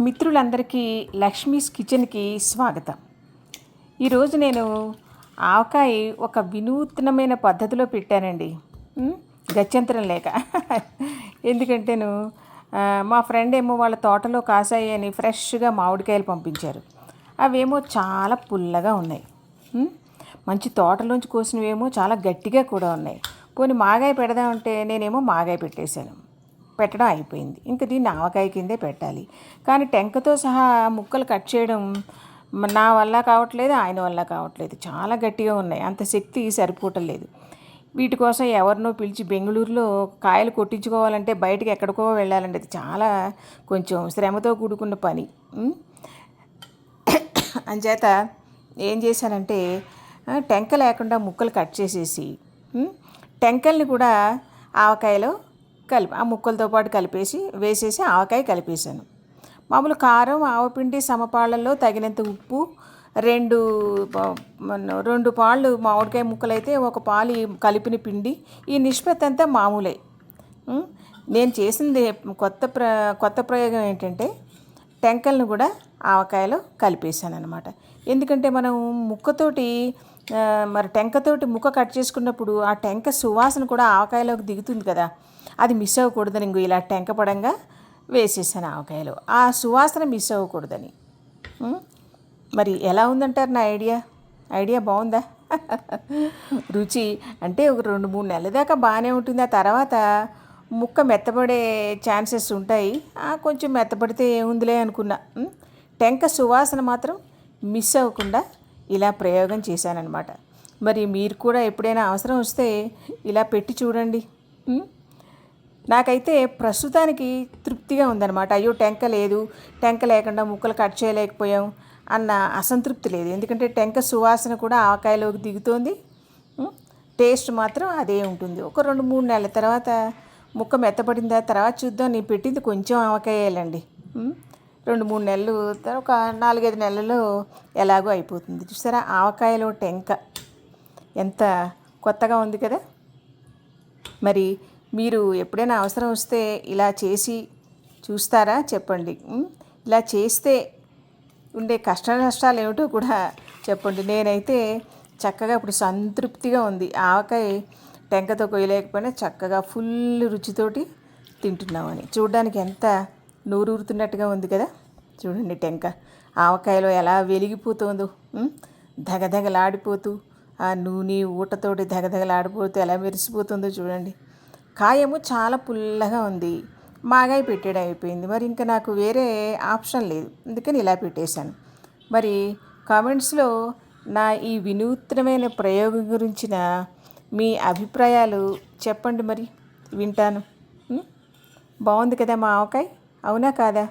మిత్రులందరికీ లక్ష్మీస్ కిచెన్కి స్వాగతం. ఈరోజు నేను ఆవకాయ ఒక వినూత్నమైన పద్ధతిలో పెట్టానండి. గత్యంతరం లేక ఎందుకంటేను మా ఫ్రెండ్ ఏమో వాళ్ళ తోటలో కాసాయి అని ఫ్రెష్గా మామిడికాయలు పంపించారు. అవేమో చాలా పుల్లగా ఉన్నాయి. మంచి తోటలోంచి కోసినవేమో చాలా గట్టిగా కూడా ఉన్నాయి. పోనీ మాగాయ పెడదామంటే నేనేమో మాగాయ పెట్టడం అయిపోయింది. ఇంకా దీన్ని ఆవకాయ కిందే పెట్టాలి. కానీ టెంకతో సహా ముక్కలు కట్ చేయడం నా వల్ల కావట్లేదు, ఆయన వల్ల కావట్లేదు. చాలా గట్టిగా ఉన్నాయి, అంత శక్తి సరిపోవటం లేదు. వీటి కోసం ఎవరినో పిలిచి బెంగళూరులో కాయలు కొట్టించుకోవాలంటే బయటకు ఎక్కడికో వెళ్ళాలండి. అది చాలా కొంచెం శ్రమతో కూడుకున్న పని. అంచేత ఏం చేశానంటే టెంక లేకుండా ముక్కలు కట్ చేసేసి టెంకల్ని కూడా ఆవకాయలో ఆ ముక్కలతో పాటు వేసేసి ఆవకాయ కలిపేసాను. మామూలు కారం, ఆవపిండి సమపాళ్ళల్లో తగినంత ఉప్పు, రెండు పాళ్ళు మామిడికాయ ముక్కలైతే ఒక పాలు కలిపిన పిండి. ఈ నిష్పత్తి అంతా మామూలే. నేను చేసింది కొత్త ప్రయోగం ఏంటంటే టెంకల్ని కూడా ఆవకాయలో కలిపేసాను అనమాట. ఎందుకంటే మనం టెంకతోటి ముక్క కట్ చేసుకున్నప్పుడు ఆ టెంక సువాసన కూడా ఆవకాయలోకి దిగుతుంది కదా, అది మిస్ అవ్వకూడదని ఇలా టెంక పడంగా వేసేసాను ఆవకాయలో. ఆ సువాసన మిస్ అవ్వకూడదని. మరి ఎలా ఉందంటారు నా ఐడియా బాగుందా? రుచి అంటే ఒక 2-3 నెలల దాకా బాగానే ఉంటుంది. ఆ తర్వాత ముక్క మెత్తపడే ఛాన్సెస్ ఉంటాయి. కొంచెం మెత్తపడితే ఏముందిలే అనుకున్నా. టెంక సువాసన మాత్రం మిస్ అవ్వకుండా ఇలా ప్రయోగం చేశానన్నమాట. మరి మీరు కూడా ఎప్పుడైనా అవసరం వస్తే ఇలా పెట్టి చూడండి. నాకైతే ప్రస్తుతానికి తృప్తిగా ఉందన్నమాట. అయ్యో టెంక లేదు, టెంక లేకుండా ముక్కలు కట్ చేయలేకపోయాం అన్న అసంతృప్తి లేదు. ఎందుకంటే టెంక సువాసన కూడా ఆవకాయలోకి దిగుతోంది, టేస్ట్ మాత్రం అదే ఉంటుంది. ఒక 2-3 నెలల తర్వాత ముక్క మెత్తపడిన తర్వాత చూద్దాం. నేను పెట్టింది కొంచెం ఆవకాయలండి. 2-3 నెలలు, ఒక 4-5 నెలల్లో ఎలాగో అయిపోతుంది. చూసారా ఆవకాయలో టెంక ఎంత కొత్తగా ఉంది కదా. మరి మీరు ఎప్పుడైనా అవసరం వస్తే ఇలా చేసి చూస్తారా చెప్పండి. ఇలా చేస్తే ఉండే కష్ట నష్టాలు ఏమిటో కూడా చెప్పండి. నేనైతే చక్కగా ఇప్పుడు సంతృప్తిగా ఉంది. ఆవకాయ టెంకతో కొయ్యలేకపోయినా చక్కగా ఫుల్ రుచితోటి తింటున్నామని. చూడడానికి ఎంత నూరూరుతున్నట్టుగా ఉంది కదా. చూడండి టెంక ఆవకాయలో ఎలా వెలిగిపోతుందో, ధగధగలాడిపోతూ ఆ నూనె ఊటతోటి ధగధగలాడిపోతూ ఎలా మెరిసిపోతుందో చూడండి. కాయము చాలా పుల్లగా ఉంది, మాగాయ పెట్టేయడం అయిపోయింది. మరి ఇంకా నాకు వేరే ఆప్షన్ లేదు, అందుకని ఇలా పెట్టేశాను. మరి కామెంట్స్లో నా ఈ వినూత్నమైన ప్రయోగం గురించిన మీ అభిప్రాయాలు చెప్పండి. మరి వింటాను. బాగుంది కదా మా ఆవకాయ, అవునా కాదా?